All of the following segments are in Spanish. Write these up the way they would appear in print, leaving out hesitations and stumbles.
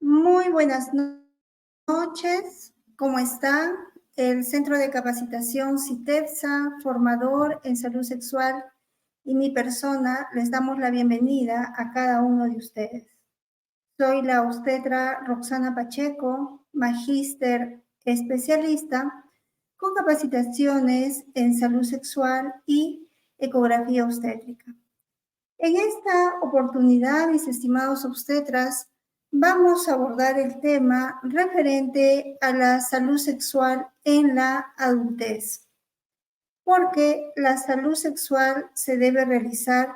Muy buenas noches, ¿cómo están? El Centro de Capacitación CITEPSA, formador en salud sexual y mi persona, les damos la bienvenida a cada uno de ustedes. Soy la obstetra Roxana Pacheco, magíster especialista con capacitaciones en salud sexual y ecografía obstétrica. En esta oportunidad, mis estimados obstetras, vamos a abordar el tema referente a la salud sexual en la adultez, porque la salud sexual se debe realizar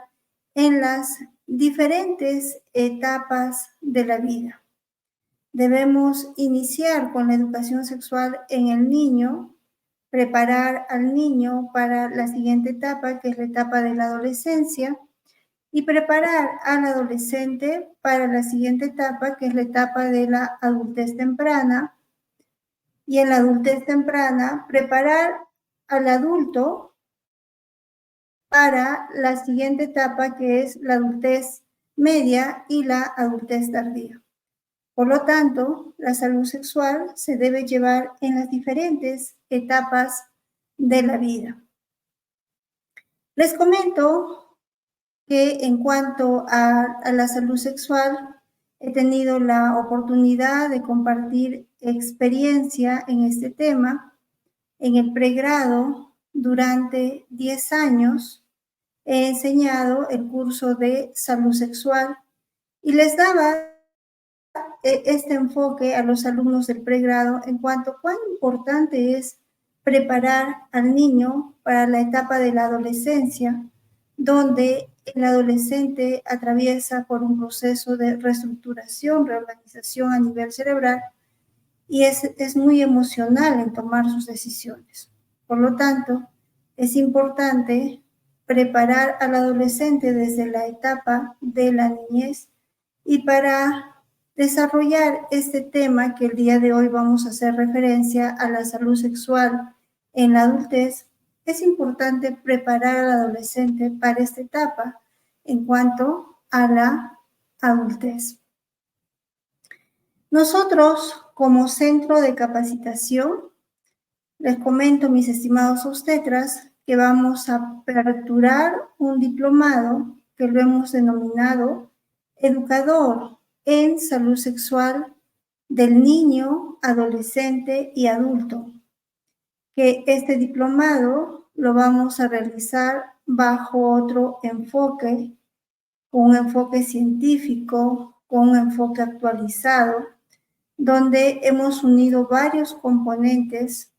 en las diferentes etapas de la vida. Debemos iniciar con la educación sexual en el niño, preparar al niño para la siguiente etapa, que es la etapa de la adolescencia, y preparar al adolescente para la siguiente etapa, que es la etapa de la adultez temprana, y en la adultez temprana preparar al adulto para la siguiente etapa, que es la adultez media y la adultez tardía. Por lo tanto, la salud sexual se debe llevar en las diferentes etapas de la vida. Les comento que en cuanto a la salud sexual, he tenido la oportunidad de compartir experiencia en este tema. En el pregrado, durante 10 años, he enseñado el curso de salud sexual y les daba este enfoque a los alumnos del pregrado en cuanto a cuán importante es preparar al niño para la etapa de la adolescencia, donde el adolescente atraviesa por un proceso de reestructuración, reorganización a nivel cerebral y es muy emocional en tomar sus decisiones. Por lo tanto, es importante preparar al adolescente desde la etapa de la niñez y para desarrollar este tema que el día de hoy vamos a hacer referencia a la salud sexual en la adultez, es importante preparar al adolescente para esta etapa en cuanto a la adultez. Nosotros, como centro de capacitación, les comento, mis estimados obstetras, que vamos a aperturar un diplomado que lo hemos denominado Educador en Salud Sexual del Niño, Adolescente y Adulto, que este diplomado lo vamos a realizar bajo otro enfoque, con un enfoque científico, con un enfoque actualizado, donde hemos unido varios componentes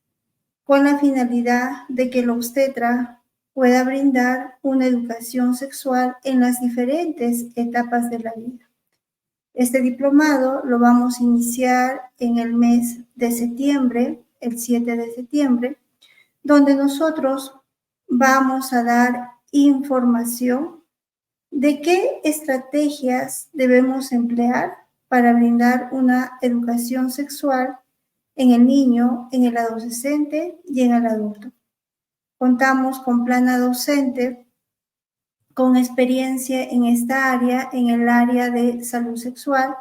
con la finalidad de que el obstetra pueda brindar una educación sexual en las diferentes etapas de la vida. Este diplomado lo vamos a iniciar en el mes de septiembre, el 7 de septiembre, donde nosotros vamos a dar información de qué estrategias debemos emplear para brindar una educación sexual en el niño, en el adolescente y en el adulto. Contamos con plana docente con experiencia en esta área, en el área de salud sexual,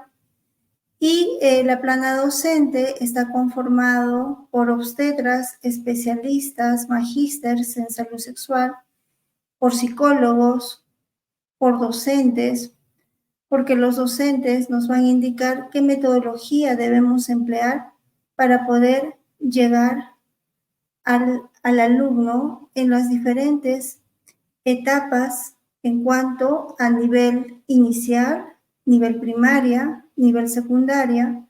y la plana docente está conformado por obstetras, especialistas, magísters en salud sexual, por psicólogos, por docentes, porque los docentes nos van a indicar qué metodología debemos emplear para poder llegar al alumno en las diferentes etapas en cuanto a nivel inicial, nivel primaria, nivel secundaria,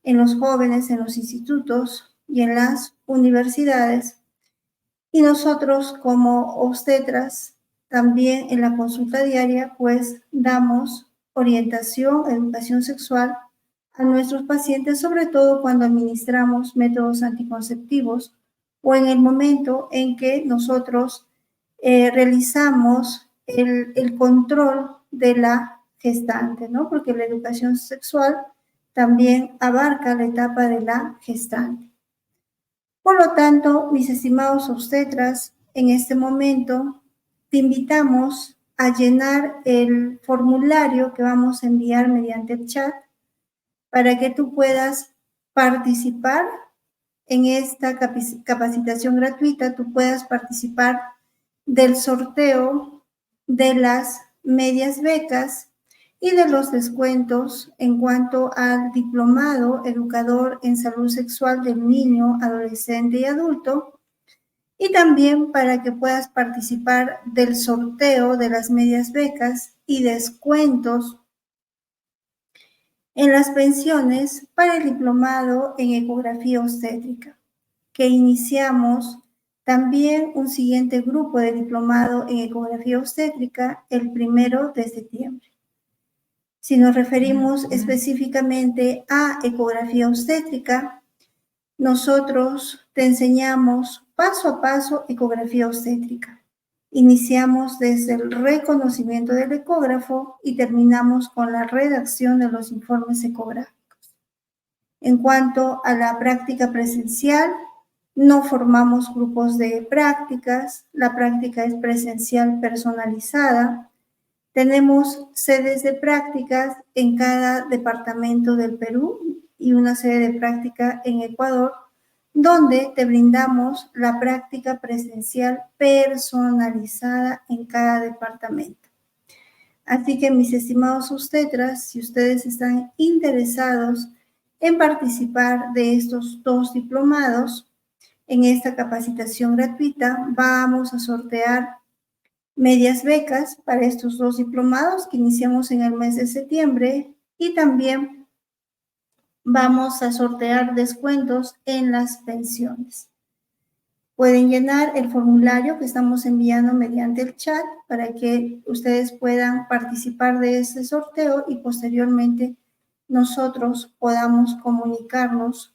en los jóvenes, en los institutos y en las universidades. Y nosotros como obstetras, también en la consulta diaria, pues damos orientación, educación sexual a nuestros pacientes, sobre todo cuando administramos métodos anticonceptivos o en el momento en que nosotros realizamos el control de la gestante, ¿no? Porque la educación sexual también abarca la etapa de la gestante. Por lo tanto, mis estimados obstetras, en este momento te invitamos a llenar el formulario que vamos a enviar mediante el chat, para que tú puedas participar en esta capacitación gratuita, tú puedas participar del sorteo de las medias becas y de los descuentos en cuanto al diplomado educador en salud sexual del niño, adolescente y adulto, y también para que puedas participar del sorteo de las medias becas y descuentos en las pensiones para el diplomado en ecografía obstétrica, que iniciamos también un siguiente grupo de diplomado en ecografía obstétrica el 1 de septiembre. Si nos referimos específicamente a ecografía obstétrica, nosotros te enseñamos paso a paso ecografía obstétrica. Iniciamos desde el reconocimiento del ecógrafo y terminamos con la redacción de los informes ecográficos. En cuanto a la práctica presencial, no formamos grupos de prácticas, la práctica es presencial personalizada. Tenemos sedes de prácticas en cada departamento del Perú y una sede de práctica en Ecuador, donde te brindamos la práctica presencial personalizada en cada departamento. Así que, mis estimados obstetras, si ustedes están interesados en participar de estos 2 diplomados, en esta capacitación gratuita vamos a sortear medias becas para estos 2 diplomados que iniciamos en el mes de septiembre y también vamos a sortear descuentos en las pensiones. Pueden llenar el formulario que estamos enviando mediante el chat para que ustedes puedan participar de este sorteo y posteriormente nosotros podamos comunicarnos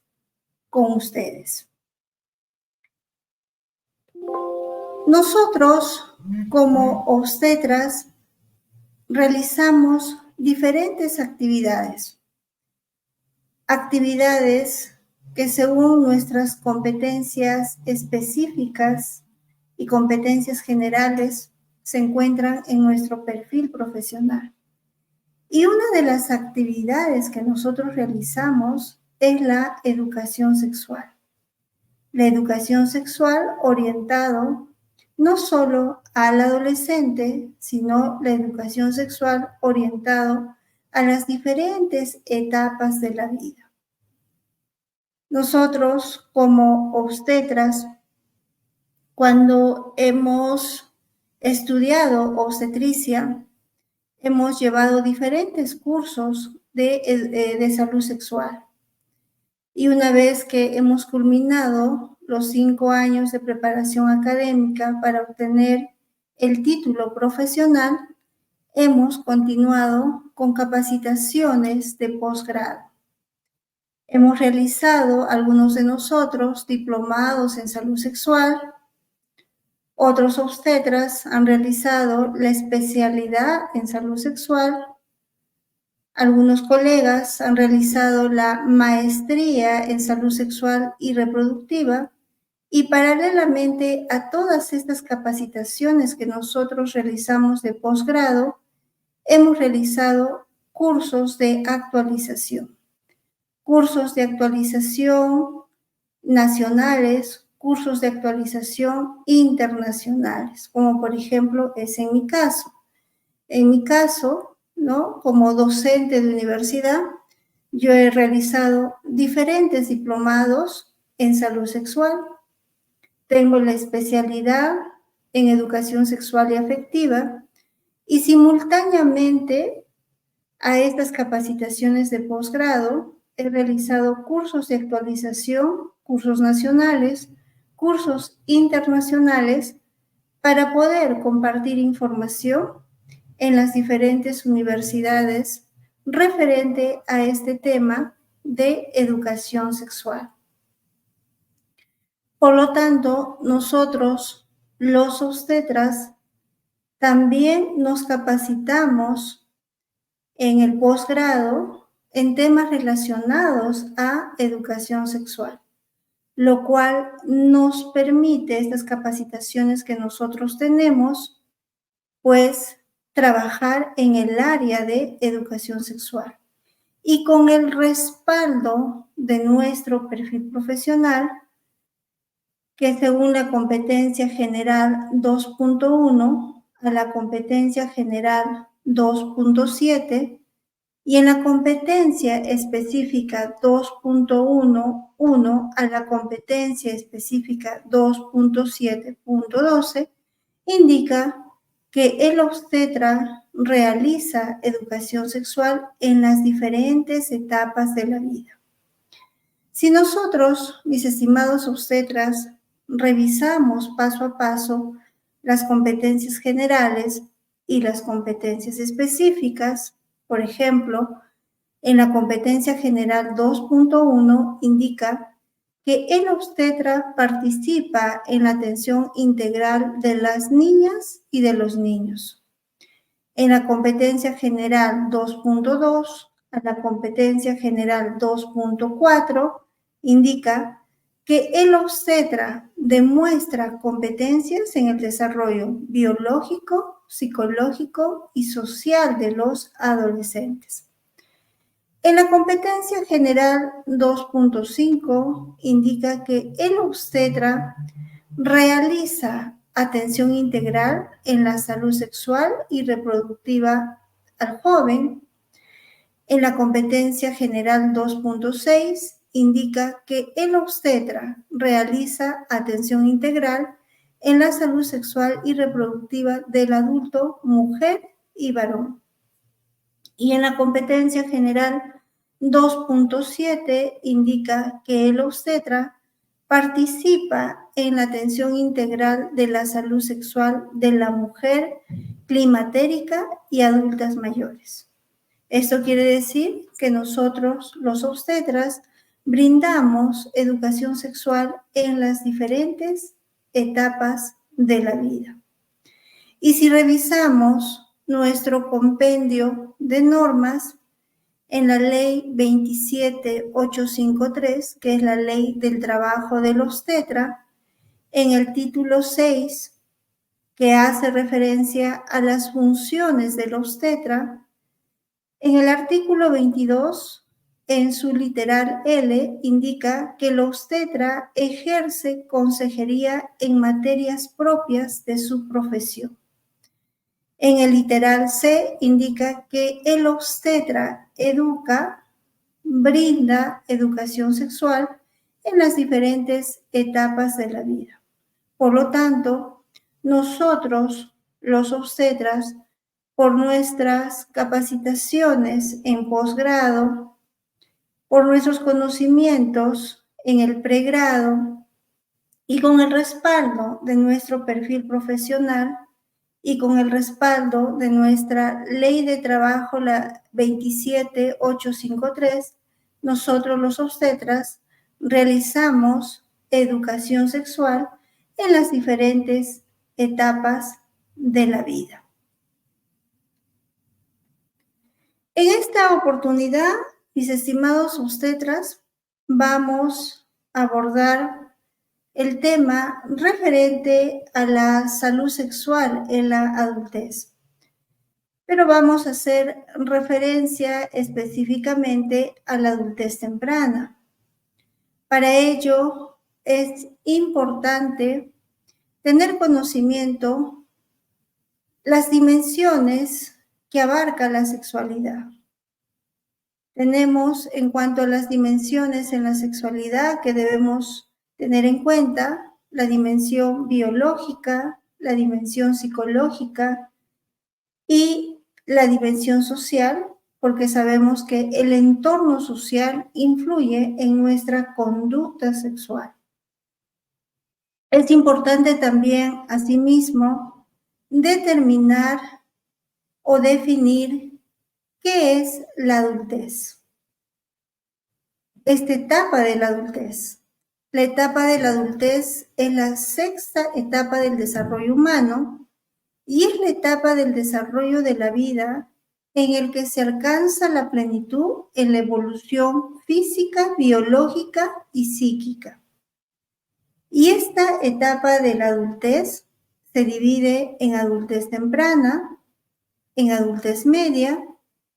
con ustedes. Nosotros, como obstetras, realizamos diferentes actividades. Actividades que según nuestras competencias específicas y competencias generales se encuentran en nuestro perfil profesional. Y una de las actividades que nosotros realizamos es la educación sexual. La educación sexual orientado no solo al adolescente, sino la educación sexual orientado a las diferentes etapas de la vida. Nosotros, como obstetras, cuando hemos estudiado obstetricia, hemos llevado diferentes cursos de salud sexual. Y una vez que hemos culminado los 5 años de preparación académica para obtener el título profesional, hemos continuado con capacitaciones de posgrado. Hemos realizado, algunos de nosotros, diplomados en salud sexual. Otros obstetras han realizado la especialidad en salud sexual. Algunos colegas han realizado la maestría en salud sexual y reproductiva y paralelamente a todas estas capacitaciones que nosotros realizamos de posgrado, hemos realizado cursos de actualización. Cursos de actualización nacionales, cursos de actualización internacionales, como por ejemplo es en mi caso. En mi caso, ¿no? Como docente de universidad, yo he realizado diferentes diplomados en salud sexual. Tengo la especialidad en educación sexual y afectiva y simultáneamente a estas capacitaciones de posgrado he realizado cursos de actualización, cursos nacionales, cursos internacionales para poder compartir información en las diferentes universidades referente a este tema de educación sexual. Por lo tanto, nosotros, los obstetras, también nos capacitamos en el posgrado en temas relacionados a educación sexual, lo cual nos permite, estas capacitaciones que nosotros tenemos, pues trabajar en el área de educación sexual. y con el respaldo de nuestro perfil profesional, que según la competencia general 2.1 a la competencia general 2.7 y en la competencia específica 2.1.1 a la competencia específica 2.7.12, indica que el obstetra realiza educación sexual en las diferentes etapas de la vida. Si nosotros, mis estimados obstetras, revisamos paso a paso las competencias generales y las competencias específicas, por ejemplo, en la competencia general 2.1 indica que el obstetra participa en la atención integral de las niñas y de los niños. En la competencia general 2.2 a la competencia general 2.4 indica que el obstetra demuestra competencias en el desarrollo biológico, psicológico y social de los adolescentes. En la competencia general 2.5 indica que el obstetra realiza atención integral en la salud sexual y reproductiva al joven. En la competencia general 2.6 indica que el obstetra realiza atención integral en la salud sexual y reproductiva del adulto, mujer y varón. Y en la competencia general 2.7 indica que el obstetra participa en la atención integral de la salud sexual de la mujer climatérica y adultas mayores. Esto quiere decir que nosotros, los obstetras, brindamos educación sexual en las diferentes etapas de la vida. Y si revisamos nuestro compendio de normas, en la ley 27853, que es la ley del trabajo del obstetra, en el título 6, que hace referencia a las funciones del obstetra, en el artículo 22, en su literal L, indica que el obstetra ejerce consejería en materias propias de su profesión. En el literal C indica que el obstetra educa, brinda educación sexual en las diferentes etapas de la vida. Por lo tanto, nosotros, los obstetras, por nuestras capacitaciones en posgrado, por nuestros conocimientos en el pregrado y con el respaldo de nuestro perfil profesional, y con el respaldo de nuestra ley de trabajo, la 27853, nosotros los obstetras realizamos educación sexual en las diferentes etapas de la vida. En esta oportunidad, mis estimados obstetras, vamos a abordar el tema referente a la salud sexual en la adultez. Pero vamos a hacer referencia específicamente a la adultez temprana. Para ello es importante tener conocimiento las dimensiones que abarca la sexualidad. Tenemos en cuanto a las dimensiones en la sexualidad que debemos tener en cuenta, la dimensión biológica, la dimensión psicológica y la dimensión social, porque sabemos que el entorno social influye en nuestra conducta sexual. Es importante también, asimismo, determinar o definir qué es la adultez. Esta etapa de la adultez. La etapa de la adultez es la sexta etapa del desarrollo humano y es la etapa del desarrollo de la vida en el que se alcanza la plenitud en la evolución física, biológica y psíquica. Y esta etapa de la adultez se divide en adultez temprana, en adultez media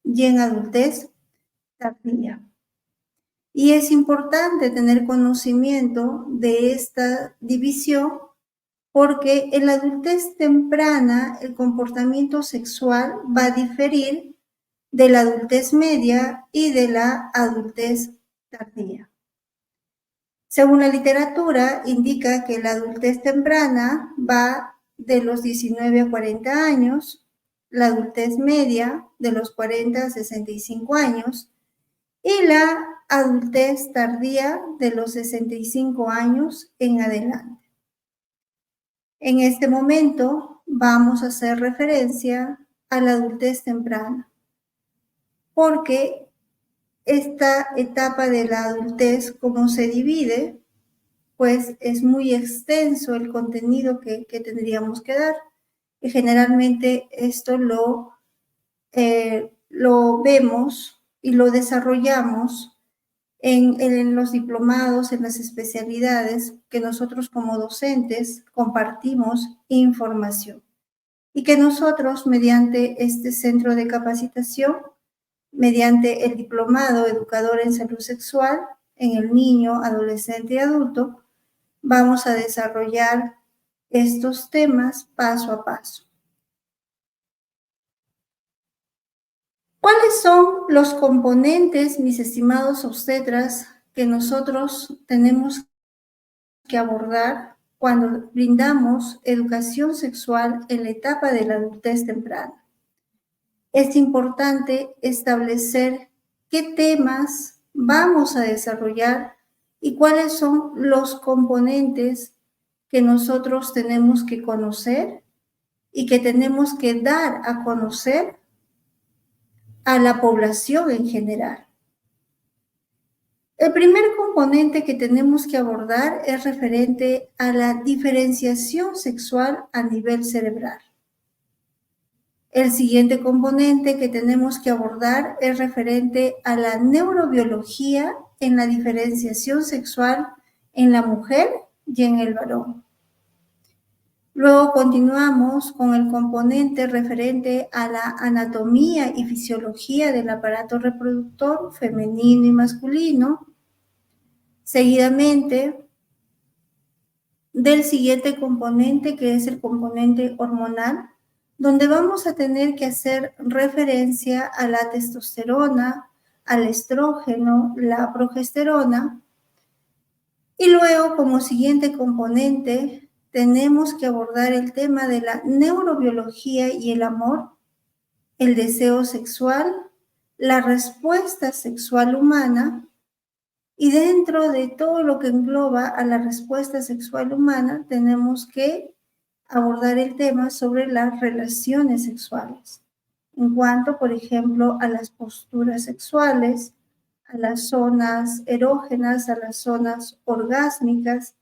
y en adultez tardía. Y es importante tener conocimiento de esta división porque en la adultez temprana el comportamiento sexual va a diferir de la adultez media y de la adultez tardía. Según la literatura, indica que la adultez temprana va de los 19 a 40 años, la adultez media de los 40 a 65 años y la adultez tardía de los 65 años en adelante. En este momento vamos a hacer referencia a la adultez temprana, porque esta etapa de la adultez, como se divide, pues es muy extenso el contenido que tendríamos que dar. Y generalmente esto lo vemos y lo desarrollamos en los diplomados, en las especialidades que nosotros como docentes compartimos información. Y que nosotros, mediante este centro de capacitación, mediante el diplomado Educador en Salud Sexual en el niño, adolescente y adulto, vamos a desarrollar estos temas paso a paso. ¿Cuáles son los componentes, mis estimados obstetras, que nosotros tenemos que abordar cuando brindamos educación sexual en la etapa de la adultez temprana? Es importante establecer qué temas vamos a desarrollar y cuáles son los componentes que nosotros tenemos que conocer y que tenemos que dar a conocer a la población en general. El primer componente que tenemos que abordar es referente a la diferenciación sexual a nivel cerebral. El siguiente componente que tenemos que abordar es referente a la neurobiología en la diferenciación sexual en la mujer y en el varón. Luego continuamos con el componente referente a la anatomía y fisiología del aparato reproductor femenino y masculino. Seguidamente del siguiente componente, que es el componente hormonal, donde vamos a tener que hacer referencia a la testosterona, al estrógeno, la progesterona. Y luego, como siguiente componente, tenemos que abordar el tema de la neurobiología y el amor, el deseo sexual, la respuesta sexual humana, y dentro de todo lo que engloba a la respuesta sexual humana, tenemos que abordar el tema sobre las relaciones sexuales, en cuanto, por ejemplo, a las posturas sexuales, a las zonas erógenas, a las zonas orgásmicas,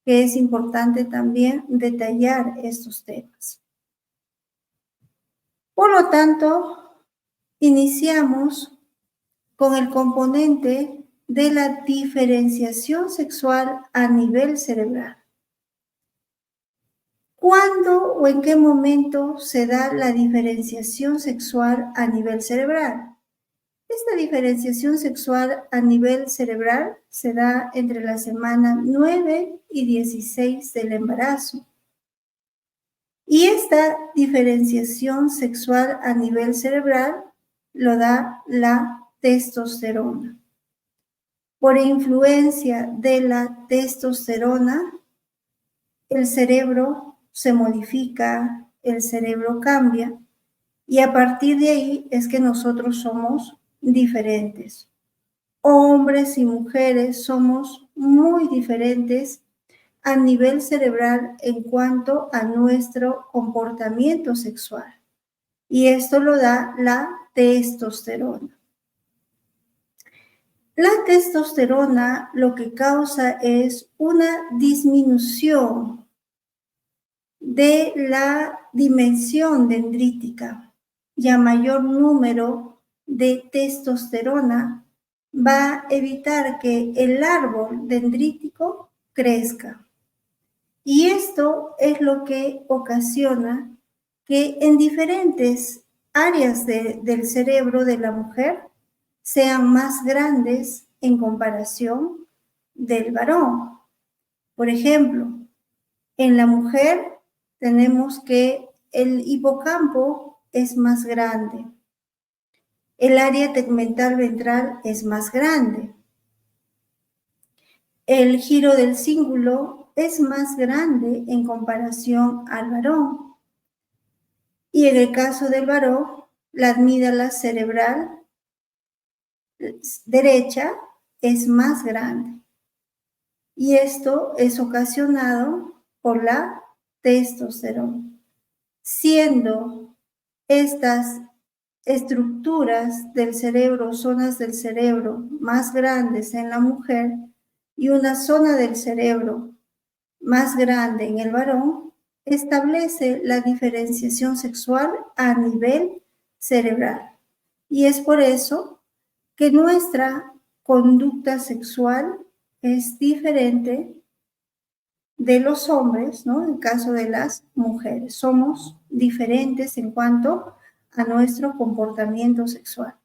que es importante también detallar estos temas. Por lo tanto, iniciamos con el componente de la diferenciación sexual a nivel cerebral. ¿Cuándo o en qué momento se da la diferenciación sexual a nivel cerebral? Esta diferenciación sexual a nivel cerebral se da entre la semana 9 y 16 del embarazo. Y esta diferenciación sexual a nivel cerebral lo da la testosterona. Por influencia de la testosterona, el cerebro se modifica, el cerebro cambia, y a partir de ahí es que nosotros somos diferentes. Hombres y mujeres somos muy diferentes a nivel cerebral en cuanto a nuestro comportamiento sexual. Y esto lo da la testosterona. La testosterona lo que causa es una disminución de la dimensión dendrítica, y a mayor número de testosterona va a evitar que el árbol dendrítico crezca. Y esto es lo que ocasiona que en diferentes áreas del cerebro de la mujer sean más grandes en comparación del varón. Por ejemplo, en la mujer tenemos que el hipocampo es más grande, el área tegmental ventral es más grande, el giro del cíngulo es más grande en comparación al varón. Y en el caso del varón, la amígdala cerebral derecha es más grande. Y esto es ocasionado por la testosterona. Siendo estas estructuras del cerebro, zonas del cerebro más grandes en la mujer y una zona del cerebro más grande en el varón, establece la diferenciación sexual a nivel cerebral. Y es por eso que nuestra conducta sexual es diferente de los hombres, ¿no? En el caso de las mujeres, somos diferentes en cuanto a nuestro comportamiento sexual.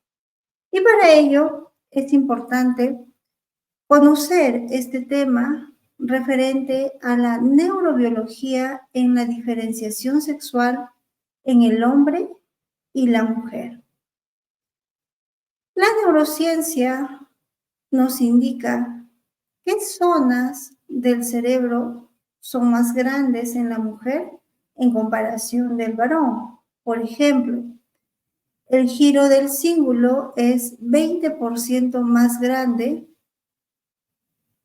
Y para ello es importante conocer este tema referente a la neurobiología en la diferenciación sexual en el hombre y la mujer. La neurociencia nos indica qué zonas del cerebro son más grandes en la mujer en comparación del varón. Por ejemplo, el giro del cíngulo es 20% más grande,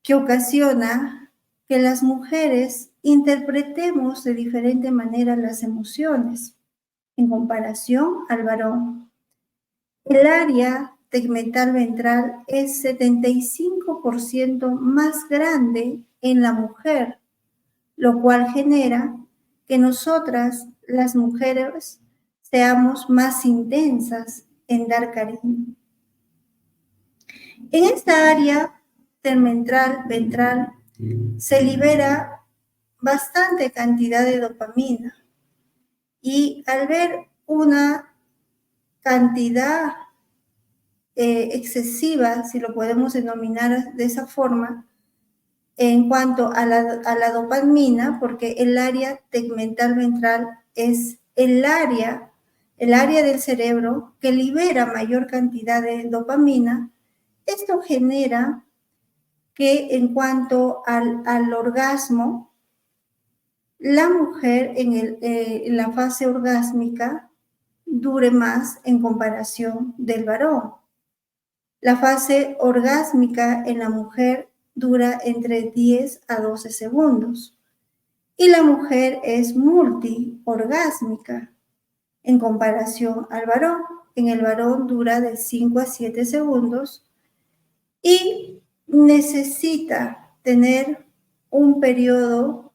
que ocasiona que las mujeres interpretemos de diferente manera las emociones en comparación al varón. El área tegmental ventral es 75% más grande en la mujer, lo cual genera que nosotras, las mujeres, seamos más intensas en dar cariño. En esta área tegmental ventral se libera bastante cantidad de dopamina y al ver una cantidad excesiva, si lo podemos denominar de esa forma, en cuanto a la dopamina, porque el área tegmental ventral es el área del cerebro que libera mayor cantidad de dopamina. Esto genera que en cuanto al orgasmo, la mujer en la fase orgásmica dure más en comparación del varón. La fase orgásmica en la mujer dura entre 10 a 12 segundos y la mujer es multiorgásmica en comparación al varón. En el varón dura de 5 a 7 segundos y necesita tener un periodo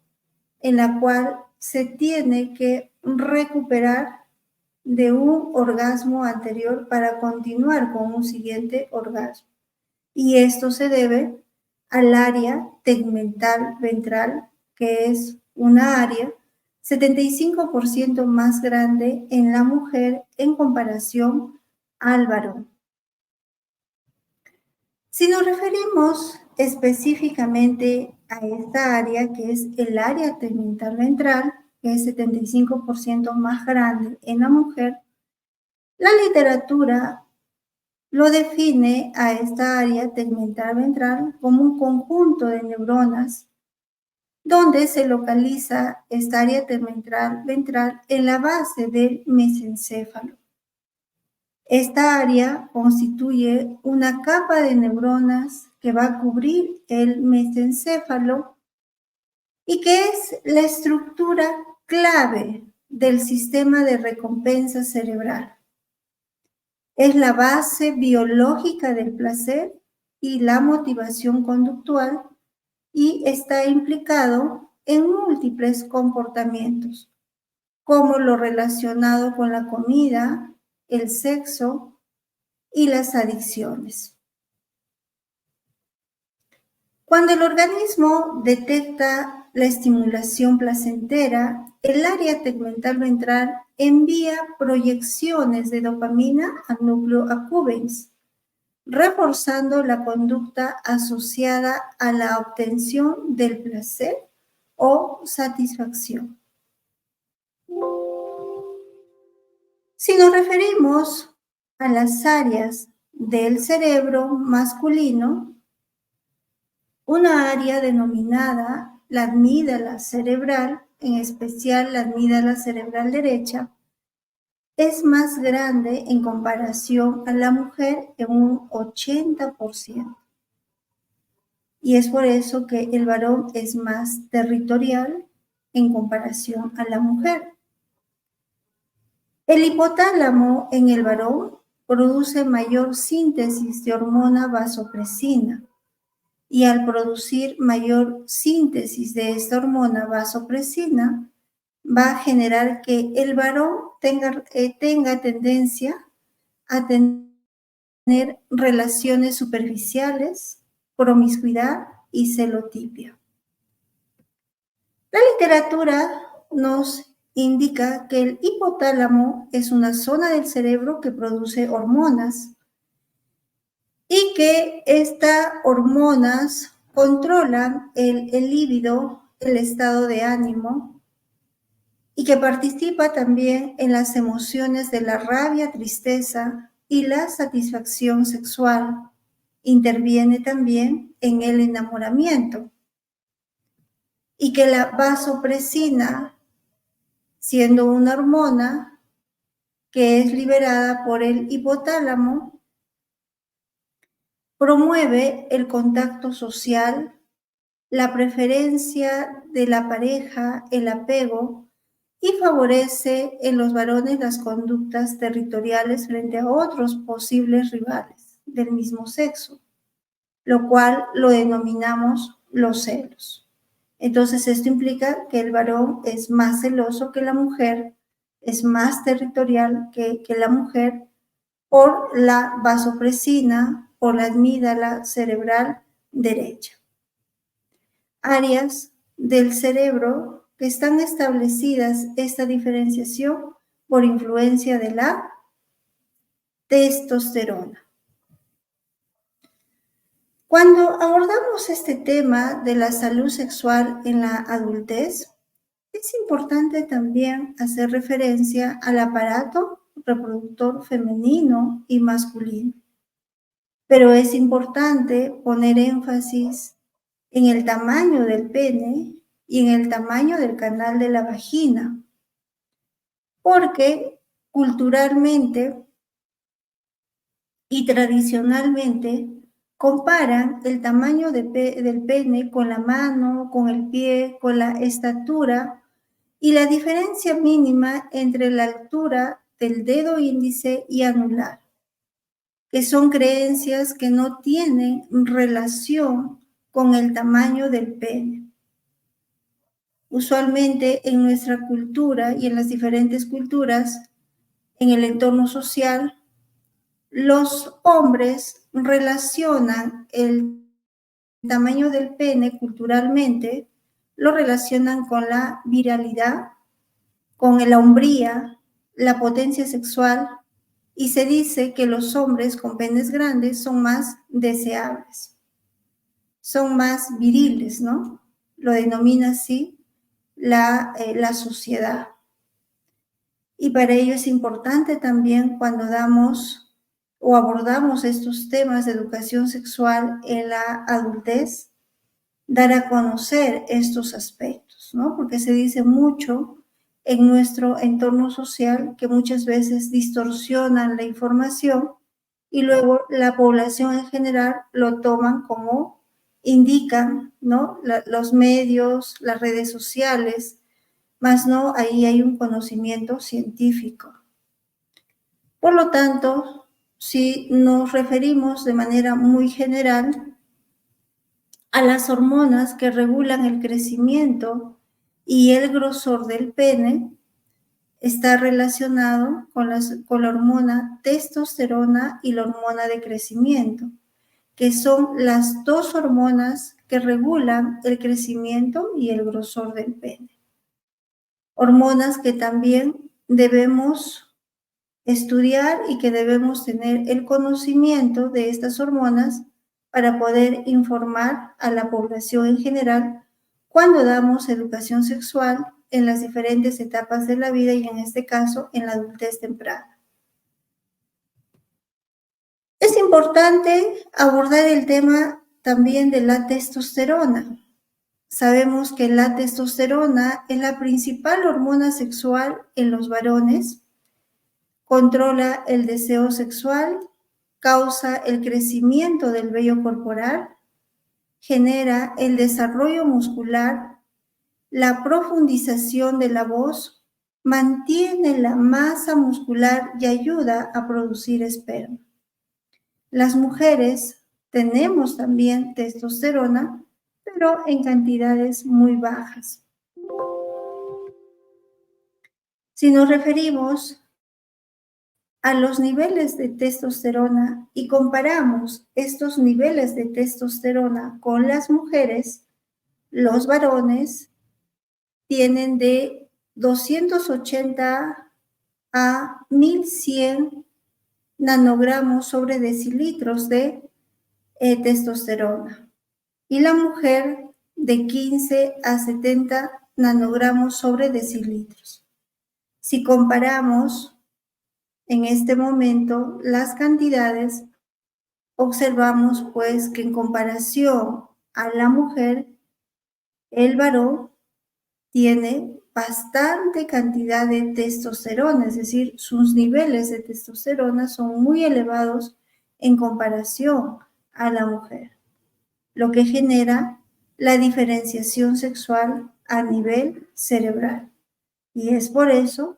en la cual se tiene que recuperar de un orgasmo anterior para continuar con un siguiente orgasmo. Y esto se debe al área tegmental ventral, que es una área 75% más grande en la mujer en comparación al varón. Si nos referimos específicamente a esta área, que es el área tegmental ventral, que es 75% más grande en la mujer, la literatura lo define a esta área tegmental ventral como un conjunto de neuronas donde se localiza esta área tegmental ventral en la base del mesencéfalo. Esta área constituye una capa de neuronas que va a cubrir el mesencéfalo y que es la estructura clave del sistema de recompensa cerebral. Es la base biológica del placer y la motivación conductual y está implicado en múltiples comportamientos, como lo relacionado con la comida, el sexo y las adicciones. Cuando el organismo detecta la estimulación placentera, el área tegmental ventral envía proyecciones de dopamina al núcleo accumbens, reforzando la conducta asociada a la obtención del placer o satisfacción. Si nos referimos a las áreas del cerebro masculino, una área denominada la amígdala cerebral, en especial la amígdala cerebral derecha, es más grande en comparación a la mujer en un 80%. Y es por eso que el varón es más territorial en comparación a la mujer. El hipotálamo en el varón produce mayor síntesis de hormona vasopresina, y al producir mayor síntesis de esta hormona vasopresina, va a generar que el varón tenga tendencia a tener relaciones superficiales, promiscuidad y celotipia. La literatura nos indica que el hipotálamo es una zona del cerebro que produce hormonas y que estas hormonas controlan el líbido, el estado de ánimo, y que participa también en las emociones de la rabia, tristeza y la satisfacción sexual. Interviene también en el enamoramiento. Y que la vasopresina, siendo una hormona que es liberada por el hipotálamo, promueve el contacto social, la preferencia de la pareja, el apego, y favorece en los varones las conductas territoriales frente a otros posibles rivales del mismo sexo, lo cual lo denominamos los celos. Entonces, esto implica que el varón es más celoso que la mujer, es más territorial que la mujer por la vasopresina, por la amígdala cerebral derecha. Áreas del cerebro que están establecidas esta diferenciación por influencia de la testosterona. Cuando abordamos este tema de la salud sexual en la adultez, es importante también hacer referencia al aparato reproductor femenino y masculino. Pero es importante poner énfasis en el tamaño del pene y en el tamaño del canal de la vagina, porque culturalmente y tradicionalmente comparan el tamaño del pene con la mano, con el pie, con la estatura y la diferencia mínima entre la altura del dedo índice y anular, que son creencias que no tienen relación con el tamaño del pene. Usualmente en nuestra cultura y en las diferentes culturas, en el entorno social, los hombres relacionan el tamaño del pene culturalmente, lo relacionan con la viralidad, con la hombría, la potencia sexual, y se dice que los hombres con penes grandes son más deseables, son más viriles, ¿no? Lo denomina así la sociedad. Y para ello es importante también cuando damos o abordamos estos temas de educación sexual en la adultez, dar a conocer estos aspectos, ¿no? Porque se dice mucho en nuestro entorno social que muchas veces distorsionan la información y luego la población en general lo toman como indican, ¿no? Los medios, las redes sociales, más no, ahí hay un conocimiento científico. Por lo tanto, si nos referimos de manera muy general a las hormonas que regulan el crecimiento y el grosor del pene, está relacionado con la hormona testosterona y la hormona de crecimiento, que son las dos hormonas que regulan el crecimiento y el grosor del pene. Hormonas que también debemos estudiar y que debemos tener el conocimiento de estas hormonas para poder informar a la población en general cuando damos educación sexual en las diferentes etapas de la vida y en este caso en la adultez temprana. Es importante abordar el tema también de la testosterona. Sabemos que la testosterona es la principal hormona sexual en los varones, controla el deseo sexual, causa el crecimiento del vello corporal, genera el desarrollo muscular, la profundización de la voz, mantiene la masa muscular y ayuda a producir esperma. Las mujeres tenemos también testosterona, pero en cantidades muy bajas. Si nos referimos a los niveles de testosterona y comparamos estos niveles de testosterona con las mujeres, los varones tienen de 280 a 1100 nanogramos sobre decilitros de testosterona y la mujer de 15 a 70 nanogramos sobre decilitros. Si comparamos en este momento las cantidades, observamos pues que en comparación a la mujer, el varón tiene bastante cantidad de testosterona, es decir, sus niveles de testosterona son muy elevados en comparación a la mujer, lo que genera la diferenciación sexual a nivel cerebral. Y es por eso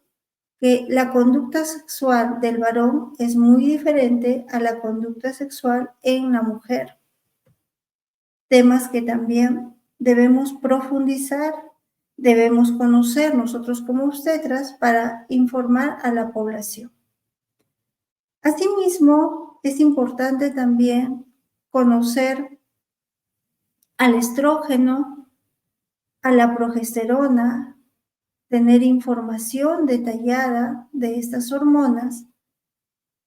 que la conducta sexual del varón es muy diferente a la conducta sexual en la mujer. Temas que también debemos profundizar, debemos conocer nosotros como obstetras para informar a la población. Asimismo, es importante también conocer al estrógeno, a la progesterona, tener información detallada de estas hormonas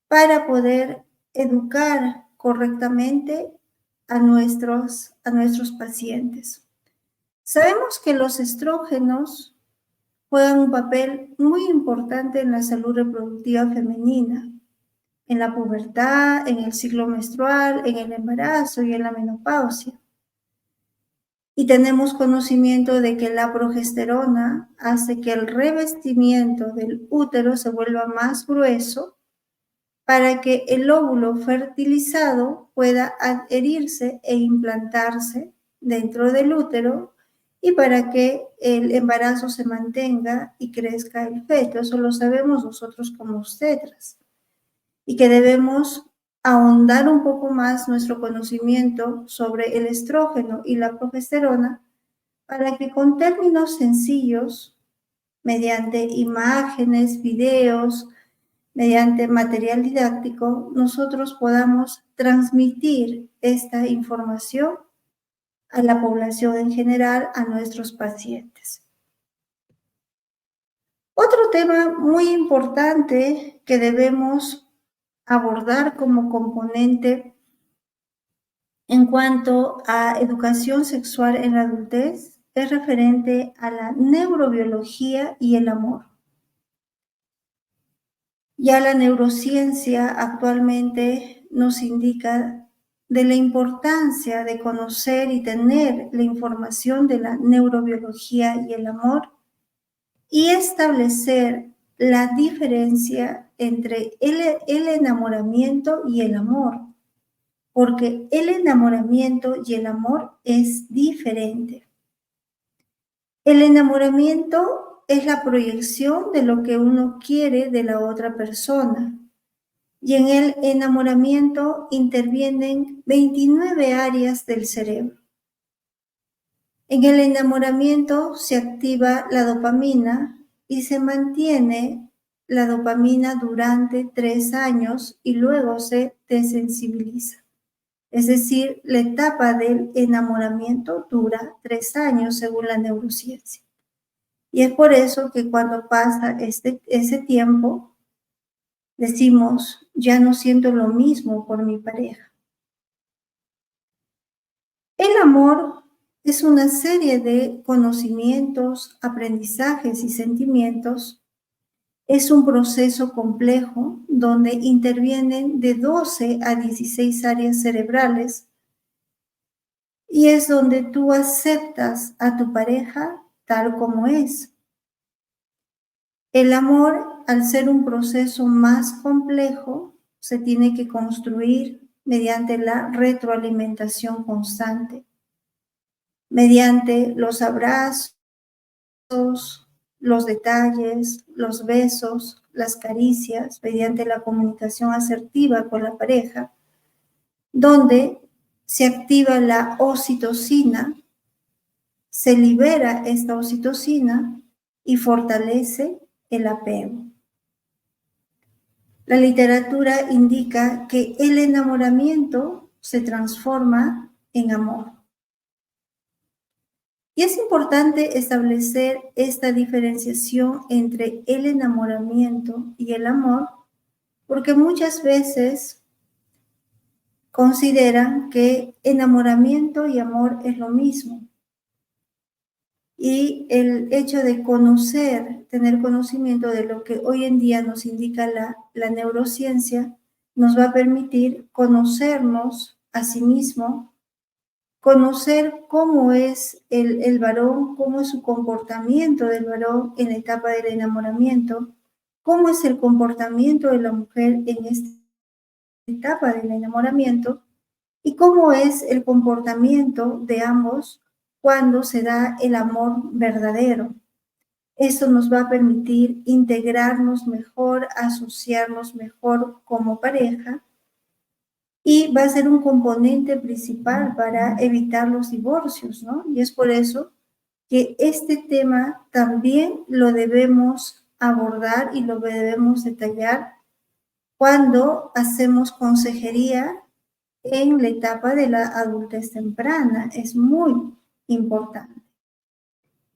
para poder educar correctamente a nuestros pacientes. Sabemos que los estrógenos juegan un papel muy importante en la salud reproductiva femenina, en la pubertad, en el ciclo menstrual, en el embarazo y en la menopausia. Y tenemos conocimiento de que la progesterona hace que el revestimiento del útero se vuelva más grueso para que el óvulo fertilizado pueda adherirse e implantarse dentro del útero y para que el embarazo se mantenga y crezca el feto. Eso lo sabemos nosotros como obstetras. Y que debemos ahondar un poco más nuestro conocimiento sobre el estrógeno y la progesterona para que con términos sencillos, mediante imágenes, videos, mediante material didáctico, nosotros podamos transmitir esta información a la población en general, a nuestros pacientes. Otro tema muy importante que debemos abordar como componente en cuanto a educación sexual en la adultez es referente a la neurobiología y el amor. Ya la neurociencia actualmente nos indica de la importancia de conocer y tener la información de la neurobiología y el amor y establecer la diferencia entre el enamoramiento y el amor, porque el enamoramiento y el amor es diferente. El enamoramiento es la proyección de lo que uno quiere de la otra persona. Y en el enamoramiento intervienen 29 áreas del cerebro. En el enamoramiento se activa la dopamina y se mantiene la dopamina durante 3 años y luego se desensibiliza. Es decir, la etapa del enamoramiento dura 3 años según la neurociencia. Y es por eso que cuando pasa ese tiempo, Decimos, ya no siento lo mismo por mi pareja. El amor es una serie de conocimientos, aprendizajes y sentimientos. Es un proceso complejo donde intervienen de 12 a 16 áreas cerebrales y es donde tú aceptas a tu pareja tal como es. El amor, al ser un proceso más complejo, se tiene que construir mediante la retroalimentación constante, mediante los abrazos, los detalles, los besos, las caricias, mediante la comunicación asertiva con la pareja, donde se activa la oxitocina, se libera esta oxitocina y fortalece el apego. La literatura indica que el enamoramiento se transforma en amor. Y es importante establecer esta diferenciación entre el enamoramiento y el amor, porque muchas veces consideran que enamoramiento y amor es lo mismo. Y el hecho de conocer, tener conocimiento de lo que hoy en día nos indica la neurociencia, nos va a permitir conocernos a sí mismo, conocer cómo es el varón, cómo es su comportamiento del varón en la etapa del enamoramiento, cómo es el comportamiento de la mujer en esta etapa del enamoramiento y cómo es el comportamiento de ambos cuando se da el amor verdadero. Esto nos va a permitir integrarnos mejor, asociarnos mejor como pareja y va a ser un componente principal para evitar los divorcios, ¿no? Y es por eso que este tema también lo debemos abordar y lo debemos detallar cuando hacemos consejería en la etapa de la adultez temprana. Es muy importante.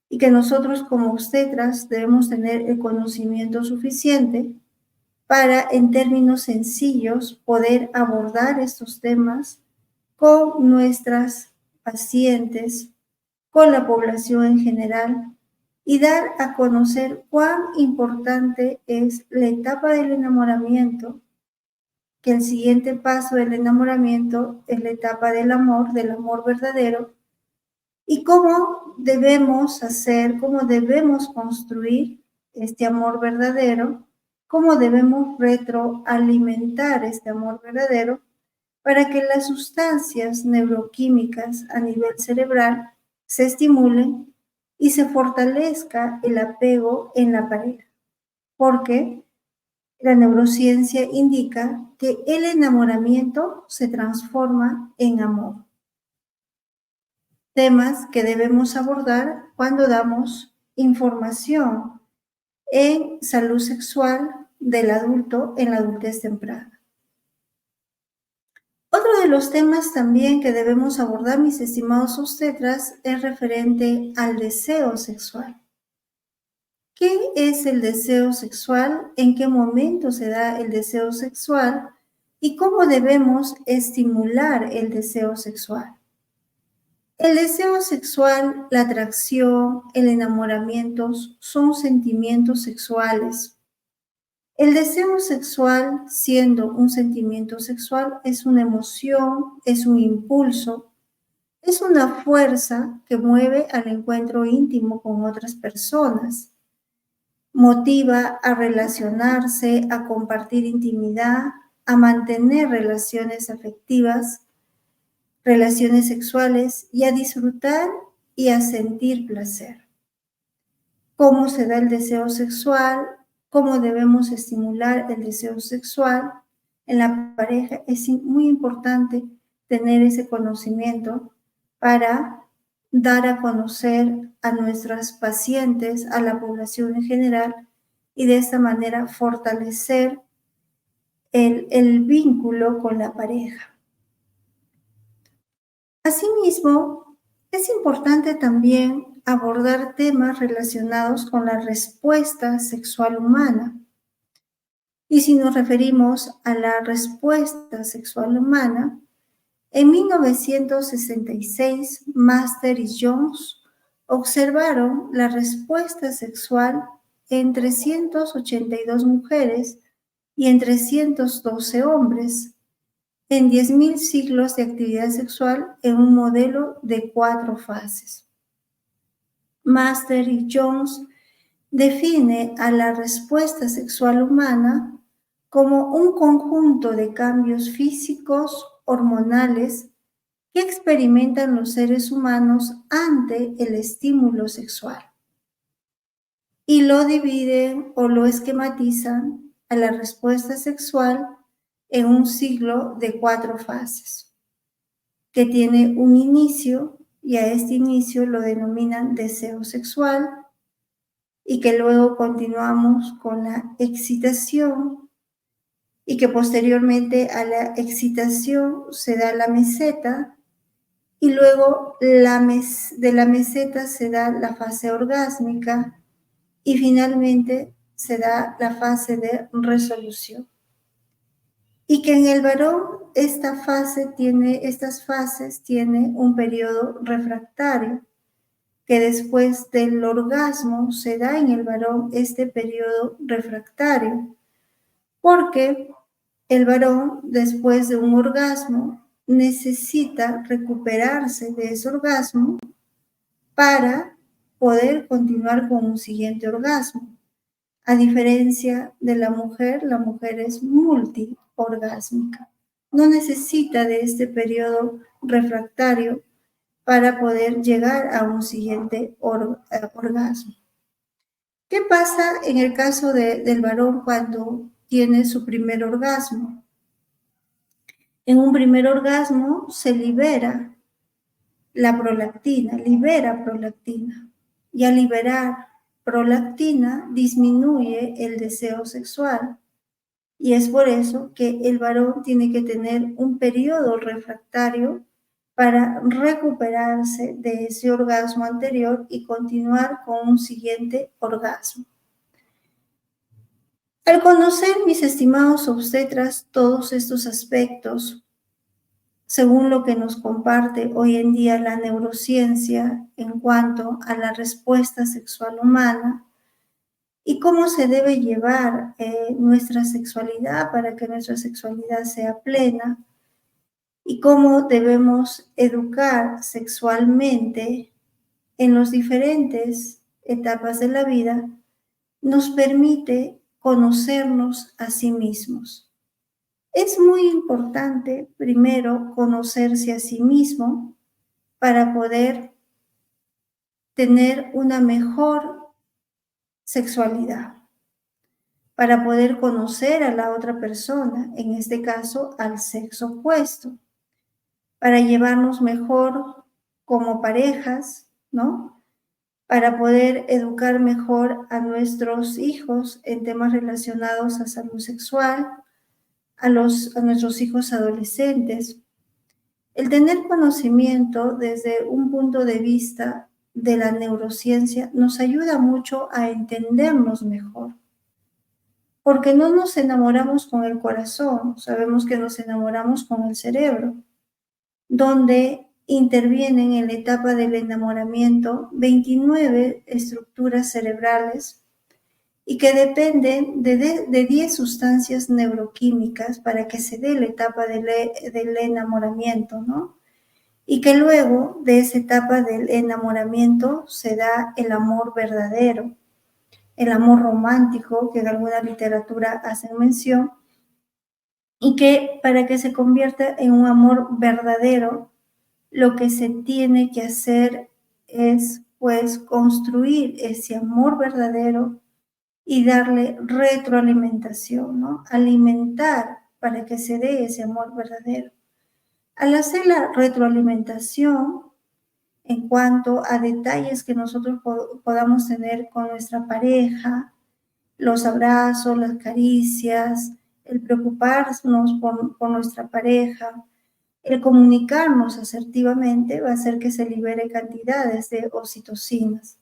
Y que nosotros como obstetras debemos tener el conocimiento suficiente para, en términos sencillos, poder abordar estos temas con nuestras pacientes, con la población en general y dar a conocer cuán importante es la etapa del enamoramiento, que el siguiente paso del enamoramiento es la etapa del amor verdadero, y cómo debemos hacer, cómo debemos construir este amor verdadero, cómo debemos retroalimentar este amor verdadero para que las sustancias neuroquímicas a nivel cerebral se estimulen y se fortalezca el apego en la pareja. Porque la neurociencia indica que el enamoramiento se transforma en amor. Temas que debemos abordar cuando damos información en salud sexual del adulto en la adultez temprana. Otro de los temas también que debemos abordar, mis estimados obstetras, es referente al deseo sexual. ¿Qué es el deseo sexual? ¿En qué momento se da el deseo sexual? ¿Y cómo debemos estimular el deseo sexual? El deseo sexual, la atracción, el enamoramiento son sentimientos sexuales. El deseo sexual, siendo un sentimiento sexual, es una emoción, es un impulso, es una fuerza que mueve al encuentro íntimo con otras personas. Motiva a relacionarse, a compartir intimidad, a mantener relaciones afectivas, relaciones sexuales y a disfrutar y a sentir placer. ¿Cómo se da el deseo sexual? ¿Cómo debemos estimular el deseo sexual en la pareja? Es muy importante tener ese conocimiento para dar a conocer a nuestras pacientes, a la población en general, y de esta manera fortalecer el vínculo con la pareja. Asimismo, es importante también abordar temas relacionados con la respuesta sexual humana. Y si nos referimos a la respuesta sexual humana, en 1966, Master y Jones observaron la respuesta sexual en 382 mujeres y en 312 hombres en 10.000 ciclos de actividad sexual en un modelo de 4 fases. Master y Jones define a la respuesta sexual humana como un conjunto de cambios físicos, hormonales, que experimentan los seres humanos ante el estímulo sexual. Y lo dividen o lo esquematizan a la respuesta sexual en un ciclo de 4 fases, que tiene un inicio y a este inicio lo denominan deseo sexual y que luego continuamos con la excitación y que posteriormente a la excitación se da la meseta y luego de la meseta se da la fase orgásmica y finalmente se da la fase de resolución. Y que en el varón estas fases tienen un periodo refractario, que después del orgasmo se da en el varón este periodo refractario, porque el varón después de un orgasmo necesita recuperarse de ese orgasmo para poder continuar con un siguiente orgasmo. A diferencia de la mujer es multiorgásmica. No necesita de este periodo refractario para poder llegar a un siguiente orgasmo. ¿Qué pasa en el caso del varón cuando tiene su primer orgasmo? En un primer orgasmo se libera libera prolactina. Y al liberar prolactina disminuye el deseo sexual. Y es por eso que el varón tiene que tener un periodo refractario para recuperarse de ese orgasmo anterior y continuar con un siguiente orgasmo. Al conocer, mis estimados obstetras, todos estos aspectos, según lo que nos comparte hoy en día la neurociencia en cuanto a la respuesta sexual humana y cómo se debe llevar nuestra sexualidad para que nuestra sexualidad sea plena y cómo debemos educar sexualmente en las diferentes etapas de la vida, nos permite conocernos a sí mismos. Es muy importante primero conocerse a sí mismo para poder tener una mejor sexualidad, para poder conocer a la otra persona, en este caso al sexo opuesto, para llevarnos mejor como parejas, ¿no? Para poder educar mejor a nuestros hijos en temas relacionados a salud sexual, a nuestros hijos adolescentes. El tener conocimiento desde un punto de vista de la neurociencia nos ayuda mucho a entendernos mejor, porque no nos enamoramos con el corazón, sabemos que nos enamoramos con el cerebro, donde intervienen en la etapa del enamoramiento 29 estructuras cerebrales y que dependen de 10 sustancias neuroquímicas para que se dé la etapa del enamoramiento, ¿no? Y que luego de esa etapa del enamoramiento se da el amor verdadero, el amor romántico, que en alguna literatura hacen mención, y que para que se convierta en un amor verdadero, lo que se tiene que hacer es, pues, construir ese amor verdadero y darle retroalimentación, ¿no? Alimentar para que se dé ese amor verdadero. Al hacer la retroalimentación en cuanto a detalles que nosotros podamos tener con nuestra pareja, los abrazos, las caricias, el preocuparnos por nuestra pareja, el comunicarnos asertivamente va a hacer que se libere cantidades de oxitocinas.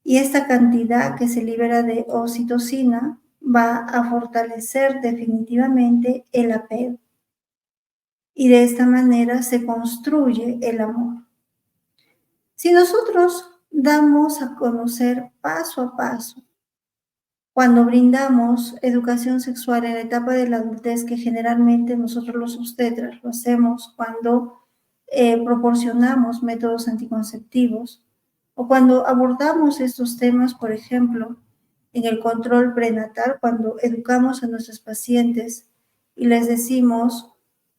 Y esta cantidad que se libera de oxitocina va a fortalecer definitivamente el apego. Y de esta manera se construye el amor. Si nosotros damos a conocer paso a paso, cuando brindamos educación sexual en la etapa de la adultez, que generalmente nosotros los obstetras lo hacemos cuando proporcionamos métodos anticonceptivos o cuando abordamos estos temas, por ejemplo, en el control prenatal, cuando educamos a nuestros pacientes y les decimos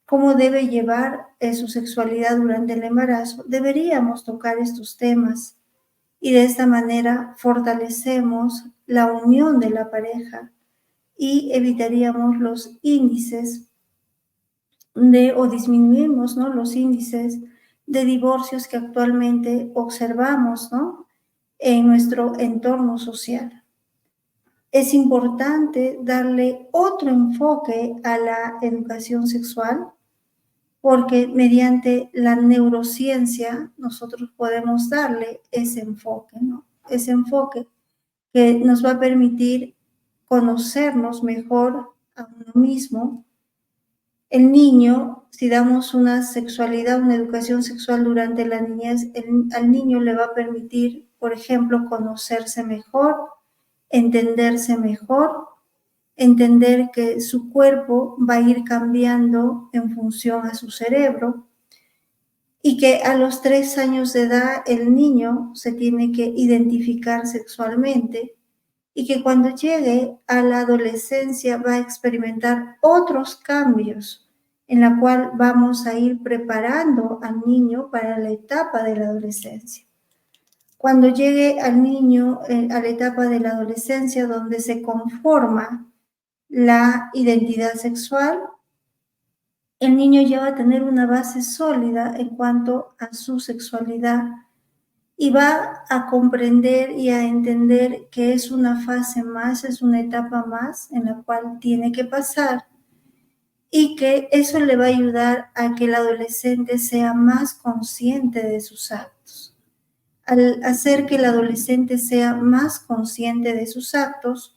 cómo debe llevar su sexualidad durante el embarazo, deberíamos tocar estos temas y de esta manera fortalecemos la unión de la pareja y evitaríamos los índices o disminuimos, ¿no?, los índices de divorcios que actualmente observamos, ¿no?, en nuestro entorno social. Es importante darle otro enfoque a la educación sexual porque mediante la neurociencia nosotros podemos darle ese enfoque, ¿no? Ese enfoque que nos va a permitir conocernos mejor a uno mismo. El niño, si damos una sexualidad, una educación sexual durante la niñez, al niño le va a permitir, por ejemplo, conocerse mejor, entenderse mejor, entender que su cuerpo va a ir cambiando en función a su cerebro y que a los 3 años de edad el niño se tiene que identificar sexualmente y que cuando llegue a la adolescencia va a experimentar otros cambios en la cual vamos a ir preparando al niño para la etapa de la adolescencia. Cuando llegue al niño a la etapa de la adolescencia donde se conforma la identidad sexual, el niño ya va a tener una base sólida en cuanto a su sexualidad y va a comprender y a entender que es una fase más, es una etapa más en la cual tiene que pasar y que eso le va a ayudar a que el adolescente sea más consciente de sus actos. Al hacer que el adolescente sea más consciente de sus actos,